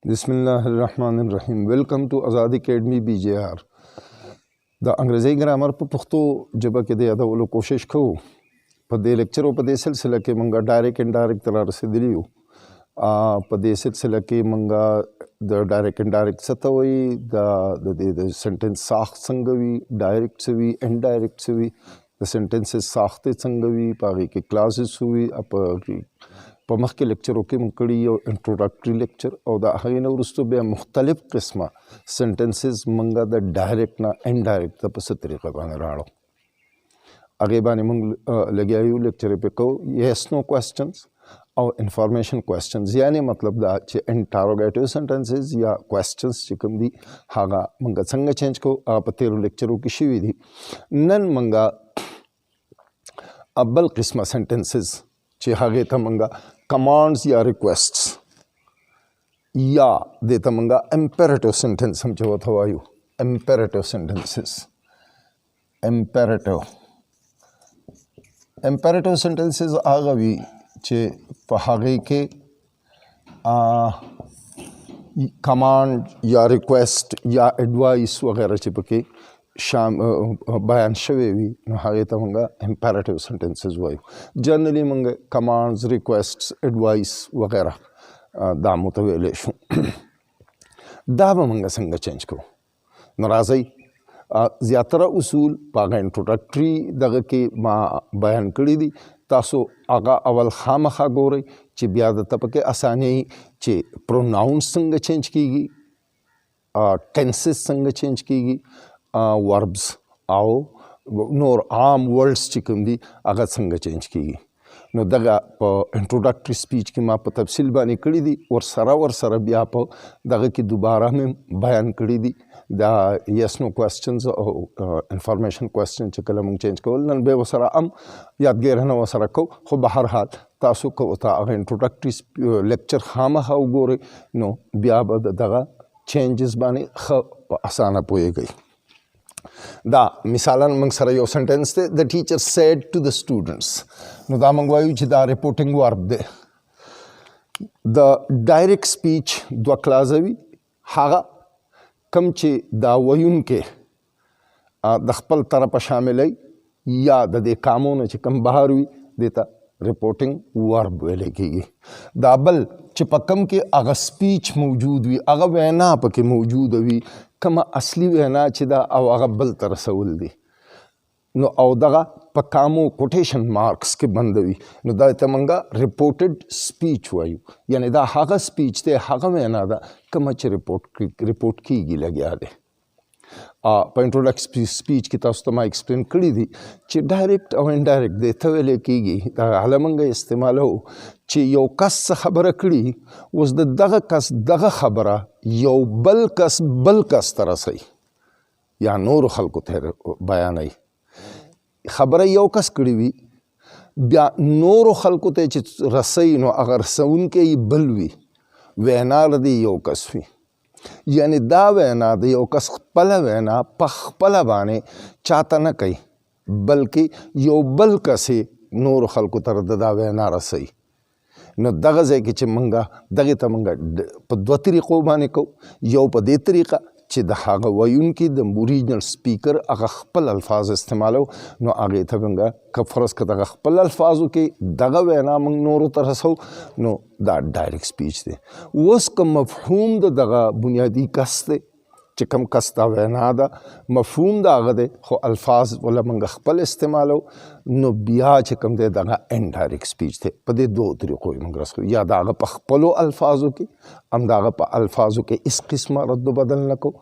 बिस्मिल्लाहिर्रहमानिर्रहीम। Welcome to Azad academy BJR। द अंग्रेज़ी ग्रामर पर पुख्तो जबा के दे यादवलो कोशिश को पदे लेक्चरों पदे सिलसिला के मंगा डायरेक्ट इनडायरेक्ट तरह रसीदलियो पदे सिलसिला के मंगा द डायरेक्ट इनडायरेक्ट सतवई द सेंटेंस साख संगवी डायरेक्ट सवी इनडायरेक्ट सवी द सेंटेंसेस साख्ते संगवी पागे के क्लासेस हुई अप पमख के लेक्चरों के मुकड़ी और इंट्रोडक्टरी लेक्चर और दाहिने और उस तो बे मुख्तलिफ किस्म सेंटेंसेस मंगा द डायरेक्ट ना इनडायरेक्ट तपस तरीक़ा बाने राड़ो आगे बाने मंग लगे आयु लेक्चर पे को यस नो क्वेश्चंस और इंफॉर्मेशन क्वेश्चंस यानी मतलब दा चे इंटरोगेटिव सेंटेंसेस या क्वेश्चंस चिकम दी हागा मंगा संग चेंज को आप तेरु लेक्चरों की शिवी दी नन मंगा अब्बल किस्म सेंटेंसेस चे हागे तमंगा कमांड्स या रिक्वेस्ट्स या देता मंगा इम्पेरेटिव सेंटेंस हम जो थवायु इम्पेरेटिव सेंटेंसेस इम्पेरेटिव सेंटेंसेस आगवी चे पहागे के कमांड या रिक्वेस्ट या एडवाइस वगैरह चिपके शाम बयान शवे भी हागे तमंगा इम्पेरेटिव सेंटेंसेस वायु जनरली मंगे कमांड्स रिक्वेस्ट्स एडवाइस वगैरह दामो तवेले शु दाब मंगा संग चेंज को नाराज़ी ज़्यादा उसूल पागा इंट्रोडक्टरी दग के माँ बयान करी दी तासो आगा अवल खाम खा गोरे चे ब्याद तपके आसानी चे प्रोनाउंस संग चेंज कीगी टेंसेस संग चेंज कीगी वर्ब्स आओ नोर आम वर्ड्स चिकम दी अगर संग चेंज की नो दगा इंट्रोडक्टरी स्पीच की माँ पर तफसील बानी करी दी और सरा ब्या पर दगा की दोबारा में बयान करी दी दा यस नो क्वेश्चंस और इंफॉर्मेशन क्वेश्चन चिकल मंग चेंज को नन बे वसरा अम याद गे रहना वसरा को खो बाहर हाथ तासु को उता अगर इंट्रोडक्टरी लेक्चर खामा खाओ गोरे नो ब्या बद दगा चेंजेस बानी ख आसाना पोए गई दा मिसालन मंग सरा यो सेंटेंस थे the teacher said to the students नो दा मंगवायु छि दा रिपोर्टिंग वर्ब दे द डायरेक्ट स्पीच दो क्लाजवी हागा कम छि दा वयुन के द खपल तरफ शामिल या द दे कामों ने छि कम बाहर हुई देता रिपोर्टिंग वर्ब वेले की दाबल चिपकम के अगर स्पीच मौजूद हुई अगर वैना पके मौजूद हुई कम असली वैना चिदा अव अगर बल तरसउल दी नो अवदगा पकामो कोटेशन मार्क्स के बंद हुई नो दा तमंगा रिपोर्टेड स्पीच वायु यानी दा हागा स्पीच ते हागा वैना दा कम च रिपोर्ट की गिला गया दे इंट्रोडक्टरी स्पीच की तस्तमा एक्सप्लेन करी दी चे डायरेक्ट और इनडायरेक्ट दे तवेले की गई हलमंग इस्तेमाल हो चे यो कस खबर करी उस दग कस दग खबर यो बल कस तरह सही या नूर खल्को तेरे बयान आई खबर यो कस करी हुई ब्या नूर खल्को ते रसई नो अगर सउन के बलवी वैनार दी यो कस हुई यानी दा वैना दी यो कस पल वैना पख पल बाने चाहता न कही बल्कि यो बल कसे नूर खल्को तर दा वैना रसई न दगज़े कि मंगा दगे तमंगा दो तरीक़ों बाने को यो पदे तरीक़ा चे दहागा वयुन की द ओरिजिनल स्पीकर अगर खपल अल्फाज इस्तेमालो नो आगे तबंगा कफरस का दगा खपल अल्फाजों के दगा वैना मंग नोरो तरसो नो दा डायरेक्ट स्पीच दे वस का मफहूम द दगा बुनियादी कस्ते चिकम कस्ता वैना दा मफहूम दा आगे दे खो अल्फाज वाला मंग खपल इस्तेमालो नो बिया चिकम दे दगा इनडायरेक्ट स्पीच थे पदे दो तरीक़ों मंग रसो या दागा पखपलो अल्फाजों की हम दागा प अल्फाजों के इस किस्म रद्द बदल न को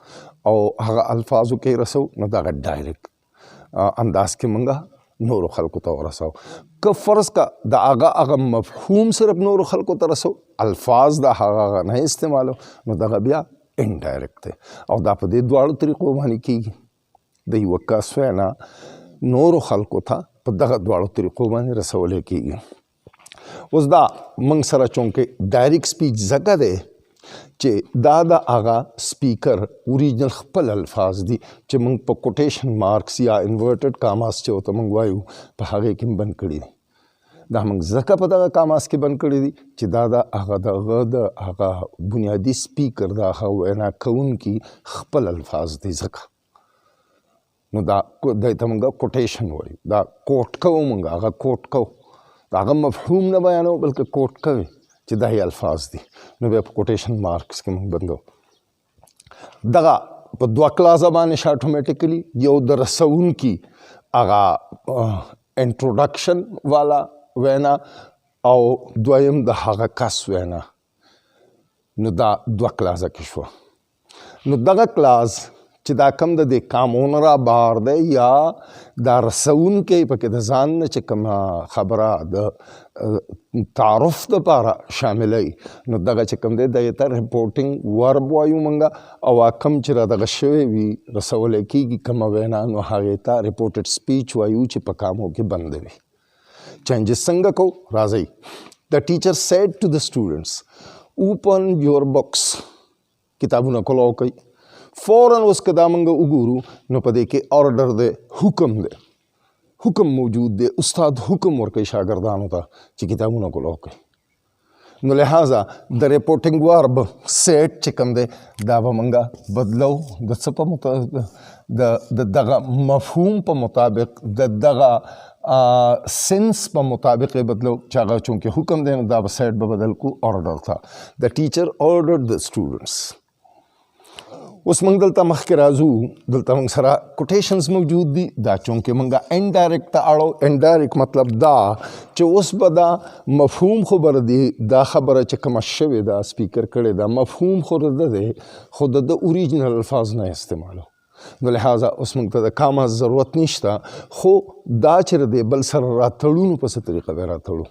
और हागा अल्फाजों के रसो न दागा डायरेक्ट अंदाज के मंगा नूर खल्को तो रसो क फ़र्ज़ का दा आगा मफहूम सिर्फ नूर खल्को तो रसो अल्फाज दा हागा नहीं इस्तेमालो न दागा बिया इनडायरेक्ट थे और दा पदे द्वार तरीक़ों मानी की दही वक्का स्वैना नूर खल्को था पर दगा द्वार तरीक़ों मानी रसोले की उस दा मंग सरा चौंके डायरेक्ट स्पीच जगह दे चे दादा आगा स्पीकर ओरिजिनल खपल अल्फाज दी चे मंग पर कोटेशन मार्क्स या इन्वर्टेड कामास चे होता मंगवायु पर हागे किम बन करी دا موږ ځکه په دغه کاماس کې بند کړي دي چې دا د هغه د هغه بنیادي سپیکر د هغه وینا کوونکي خپل الفاظ دي ځکه نو دا دې ته موږ کوټیشن وایو دا کوټ کوو موږ هغه کوټ کوو دا هغه مفهوم نه بیانو بلکې کوټ کوي چې دا یې الفاظ دي نو بیا په کوټیشن مارکس کې موږ بندو دغه په دوه کلازه باندې اتوماتیکلی یو د رسونکي هغه انټروډکشن والا وینا او دویم د هغه کس وینا نو دا دوه کلازه کې شو نو دغه کلاز چې دا کم د قانون را بار دی یا دا رسونکي پکې د ځان نه چې کوم خبره د تعارف دپاره شاملوي نو دغه چې کوم دی د ته ریپورټینګ ورب وایو موږ او کم چې را دغه شوی وي رسولی کېږي کومه وینا نو هغې ته ریپورټډ سپیچ وایو چې په کامو کې بند وي چینجز څنګه کوو راځئ د ټیچر سیډ ټو د سټوډنټس اوپن یور بکس کتابونه کلو کوي فوراً اوس که دا موږ وګورو نو په دې کې آرډر دی حکم موجود دی استاد حکم ورکوي شاګردانو ته چې کتابونه کلو کوي نو لہذا د ریپورټینګ ورب سیټ چې کوم دی دا به موږ بدلو د څه په د دغه مفهوم په مطابق د دغه سنس په مطابق بدلو چې هغه چونکې حکم دی نو دا به سیټ به بدل کو آرډر تھا د ټیچر آرډر د سټوډنټس اوس موږ دلته مخکې راځو دلته موږ سره کوټیشنز موجود دي دا چونکې موږ انډایرکټ ته اړو انډایرکټ مطلب دا چې اوس به دا مفهوم خبره دی دا خبره چې کومه شوې ده سپیکر کړې ده مفهوم خو د دی خو د اوریجنل الفاظ نه استعمالو نو لہٰذا اوس موږ ته د کاما ضرورت نشته خو دا چې دی بل سره راتړو نو په څه طریقه به راتړو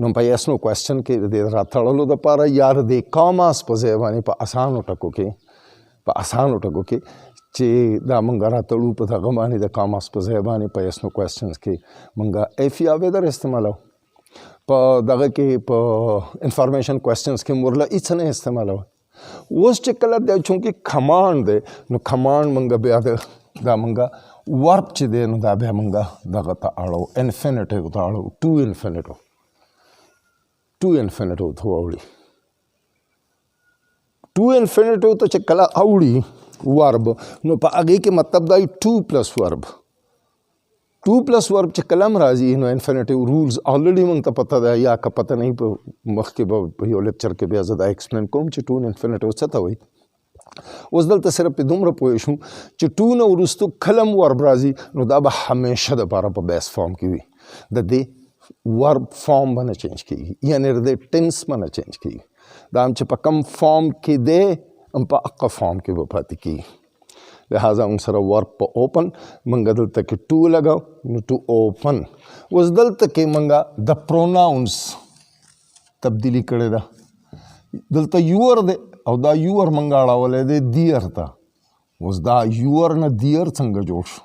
نو په یس نو کوېسچن کې د راتړلو دپاره یا د کاماس په ځای باندې په اسانو ټکو کې چې دا موږ راتړو په دغه باندې د کاماس په ځای باندې په یس نو کوېسچنز کې موږ ایف یا ویدر استعمالو په دغه کې په انفارمیشن کوېسچنز کې مرله هېڅ نه استعمالو اوس چې کله دی چونکې کمانډ دی نو کمانډ موږ بیا دا موږ ورب چې دی نو دا بیا موږ دغه ته اړو انفینیټیو ته اړو ټو انفینیټیو ته واوړي ټو انفینیټیو ته چې کله اوړي ورب نو په هغې کې مطلب دا ټو پلس ورب چې کلم راځي نو انفینیټیو رولز آلریډي موږ ته پته ده یا که پته نه په مخکې به په یو لیکچر کې بیا زه دا ایکسپلین کوم چې ټو انفینیټیو څه ته وایي اوس دلته صرف په دومره پوه شو چې ټو نه وروستو کلم ورب راځي نو دا به همیشه دپاره په بیس فارم کې وي د دې ورب فارم به نه چینج کېږي یعنې د دې ټینس به نه چینج کېږي دا هم چې په کم فارم کې دی هم په هغه فارم کې به پاتې کېږي لہٰذا موږ سره ورب په اوپن موږ دلته کې ټو لګاو نو ټو اوپن اوس دلته کې موږ د پروناونس تبدیلی کړې ده دلته یور دی او دا یور موږ اړولی دی دیئر ته اوس دا یور نه دیئر څنګه جوړ شو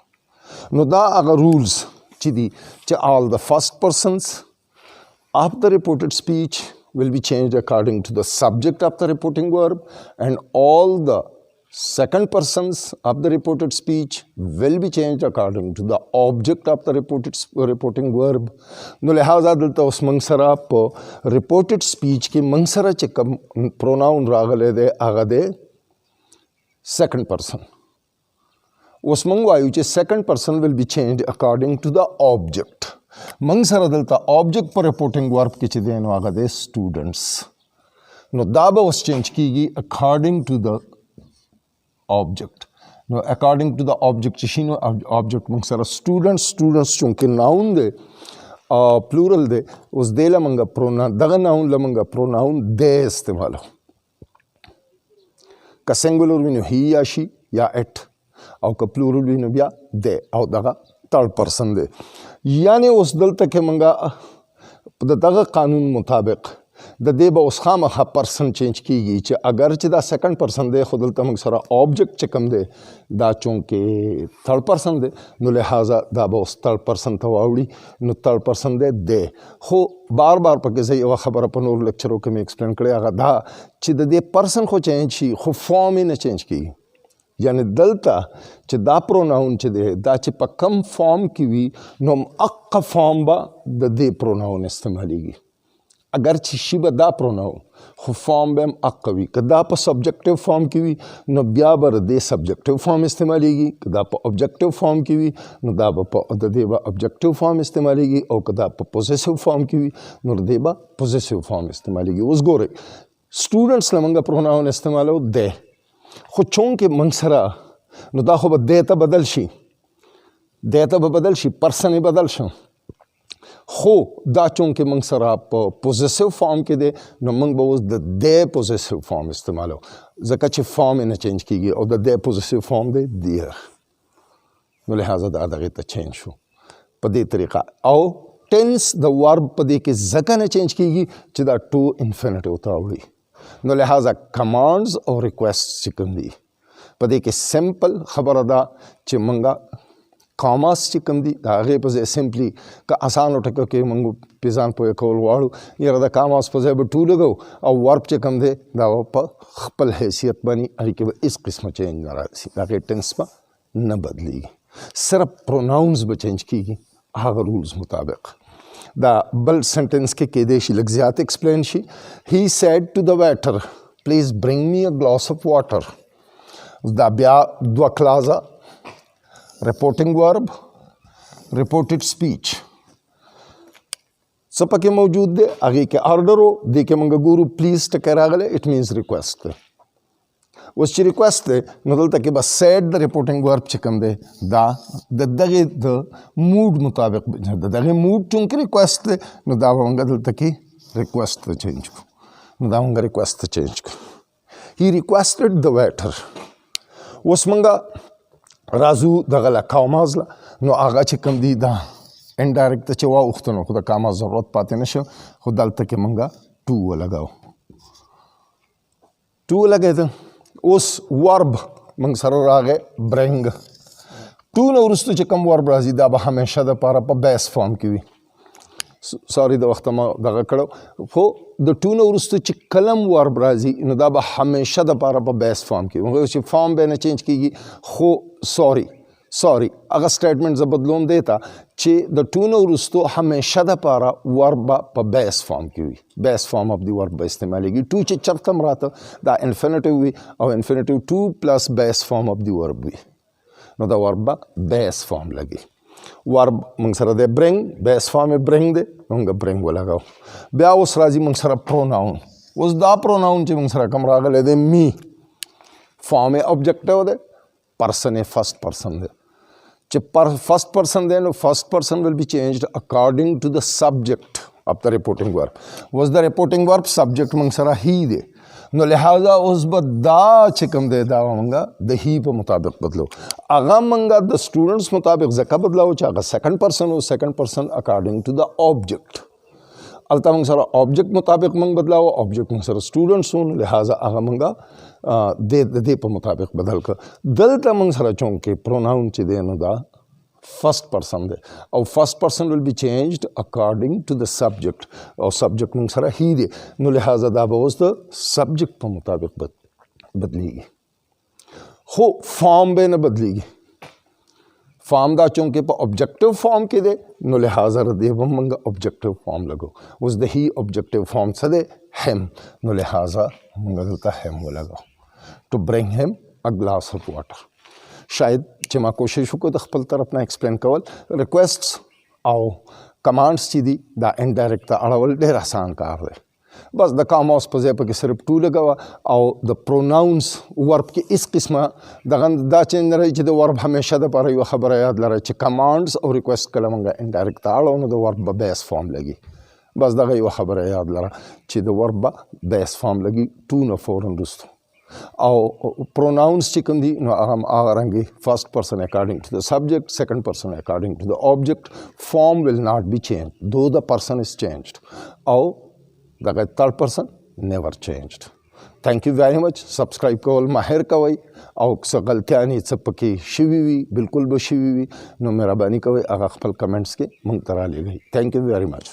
نو دا هغه رولز چې دي چې all the first persons of the reported speech will be changed according to the subject of the reporting verb and all the second persons of the reported speech will be changed according to the object of the reporting verb نو لہٰذا دلته اوس موږ سره په reported speech کې موږ سره چې کوم پروناون راغلی دی هغه دی second person اوس موږ وایو چې second person will be changed according to the object موږ سره دلته object په reporting verb کې چې دی نو هغه دی students نو دا به اوس چینج کېږي according to the object نو according to the object چې شي نو object موږ سره students چونکې ناون دی پلورل دی اوس دی له موږ دغه ناون له موږ پروناون دی استعمالو که سنګولر وي نو هی یا شي یا اټ او که پلورل وي نو بیا دی او دغه تھرډ پرسن دی یعنې اوس دلته کې موږ د دغه قانون مطابق د دې به اوس خامخا پرسن چینج کېږي چې اگر چې دا سیکنډ پرسن دی خو دلته موږ سره آبجیکټ چې کوم دی دا چونکې تھرډ پرسن دی نو لہٰذا دا به اوس تھرډ پرسن ته واوړي نو تھرډ پرسن دی خو بار پکې زه یوه خبره په نورو لیکچرو کې مې ایکسپلین کړې هغه دا چې د دې پرسن خو چینج شي خو فارم یې نه چینج کېږي یعنی دلته چې دا پروناون چې دی دا چې په کم فارم کې وي نو هغه فارم به د دې پروناون استعمالیږي اگر چې شي به دا پروناون خو فارم به هم هغه وي که دا په سبجکټیو فارم کې وي نو بیا به د دې سبجکټیو فارم استعمالیږي که دا په اوبجکټیو فارم کې وي نو دا به په د دې به اوبجکټیو فارم استعمالیږي او که دا په پوزیسیو فارم کې وي نو د دې به پوزیسیو فارم استعمالیږي. اوس ګورئ سټوډنټس له موږ پروناون استعمالو دی خو چونکې موږ سره نو دا خو به دی ته بدل شي پرسن یې بدل شو خو دا چونکې موږ سره په پوزیسیو فارم کې دی نو موږ به اوس د دی پوزیسیو فارم استعمالو ځکه چې فارم یې نه چینج کېږي او د دی پوزیسیو فارم دی دیر نو لہٰذا دا دغې ته چینج شو په دې طریقه. او ټینس د ورب په دې کې ځکه نه چینج کېږي چې دا ټو انفینیټیو ته اوړي نو لہٰذا کمانډز او ریکویسټ چې کوم دي په دې کې سمپل خبره ده چې موږ کاماس چې کوم دي د هغې په ځای سمپلي که اسانو ټکو کې موږ پې ځان پوهه کول غواړو یاره د کاماس په ځای به ټو لګو او ورب چې کوم دی دا به په خپل حیثیت باندې اړې کې به هېڅ قسمه چینج نه راځي د هغې ټینس به نه بدلیږي صرف پروناونز به چینج کېږي هغه رولز مطابق. دا بل سنټنس کې کېدی شي لږ زیات ایکسپلین شي. هی سیډ ټو د ویټر پلیز برنګ می ا ګلاس اف واټر. دا بیا دوه کلازه reporting verb reported speech څه پکې موجود دی هغې کې آرډر و دې کې موږ ګورو پلیز ټکی راغلی اټ مینز ریکویسټ دی. اوس چې ریکویسټ دی نو دلته کې به سیډ د ریپورټینګ ورب چې کوم دی دا د دغې د موډ مطابق د دغې موډ چونکې ریکویسټ دی نو دا به موږ دلته کې ریکویسټ ته چینج کړو نو دا موږ ریکویسټ ته چینج کړو. هی ریکویسټډ د ویټر. اوس موږ راځو دغه له کاماز له نو هغه چې کوم دي دا انډایرکټ ته چې واوښته نو خو د کاماز ضرورت پاتې نه شو خو دلته کې موږ ټو ولګېده. اوس ورب موږ سره راغی برنګ. ټو نه وروسته چې کوم ورب راځي دا به همیشه دپاره په بیس فارم کې وي. سوري د وخته ما دغه کړو خو د ټو نه وروسته چې کلم ورب راځي نو دا به همیشه دپاره په بیس فارم کې وي چې فارم به نه چینج کېږي خو سوري هغه سټیټمنټ زه بدلوم دی ته چې د ټو نه وروستو همیشه دپاره ورب به په بیس فارم کې وي بیس فارم اف دی ورب به استعمالیږي. ټو چې چرته هم راته دا انفینیټیو وي او انفینیټیو ټو پلس بیس فارم اف دی ورب وي نو دا ورب به بیس فارم لګي. ورب موږ سره دی برنګ بیس فارم یې برنګ دی موږ برنګ ولګاو. بیا اوس راځي موږ سره پروناون. اوس دا پروناون چې موږ سره کوم راغلی دی می فارم یې اوبجکټیو دی پرسن یې فرسٹ پرسن دی چې فرسٹ پرسن دی نو فرسٹ پرسن ول بی چینجډ اکارډنګ ټو د سبجیکټ اف د ریپورټینګ ورب. اوس د ریپورټینګ ورب سبجیکټ موږ سره هی دی نو لہٰذا اوس به دا چې کوم دی دا به موږ د هی په مطابق بدلو. هغه موږ د سټوډنټس مطابق ځکه بدلو چې هغه سیکنډ پرسن و سیکنډ پرسن اکارډنګ ټو د اوبجیکټ. هلته موږ سره اوبجیکټ مطابق موږ بدلاو اوبجیکټ موږ سره سټوډنټس و نو لہٰذا هغه موږ د دې په مطابق بدل کړ. دلته موږ سره چونکې پروناون چې دی نو دا فرسٹ پرسن دی او فرسٹ پرسن ول بی چینجډ اکارډنګ ټو د سبجیکټ او سبجیکټ موږ سره هی دی نو لہٰذا دا به اوس د سبجیکټ په مطابق بدلیږي خو فارم به نه بدلیږي. فارم دا چونکې په اوبجیکټیو فارم کې دی نو لہٰذا دې به موږ اوبجیکټیو فارم لګو. اوس د هی اوبجیکټیو فارم څه دی هم نو لہٰذا موږ دلته هم ولګو ټو برنګ هم ا ګلاس اف واټر. شاید چې ما کوشش وکړو د خپل طرف نه ایکسپلین کول. ریکویسټس او کمانډس چې دي دا انډایرکټ ته اړول ډېر آسان کار دی. بس د کاماس په ځای پکې صرف ټو لګوه او د پروناونس ورب کې هېڅ قسمه دغه دا چینج نه راځي چې د ورب همیشه دپاره یوه خبره یاد لره چې کمانډس او ریکویسټ کله موږ انډایرکټ ته اړو نو د ورب به بیس فارم لګي. بس دغه یوه خبره یاد لره چې د ورب به بیس فارم لګي ټو نه فورن وروسته. او پروناونس چې کوم دي نو هغه هغه رنګې فرسٹ پرسن اکارډنګ ټو د سبجیکټ سیکنډ پرسن اکارډنګ ټو د اوبجیکټ فارم ول ناٹ بی چینج دو د پرسن از چینجډ او دغه تھرډ پرسن نیور چینجډ. تھینک یو ویری مچ. سبسکرایب کول ماهر کوئ او څه غلطیانې څه پکې شوي وي بالکل به شوي وي نو مهرباني کوئ هغه خپل کمنټس کې موږ ته رالیږئ. تھینک یو ویری مچ.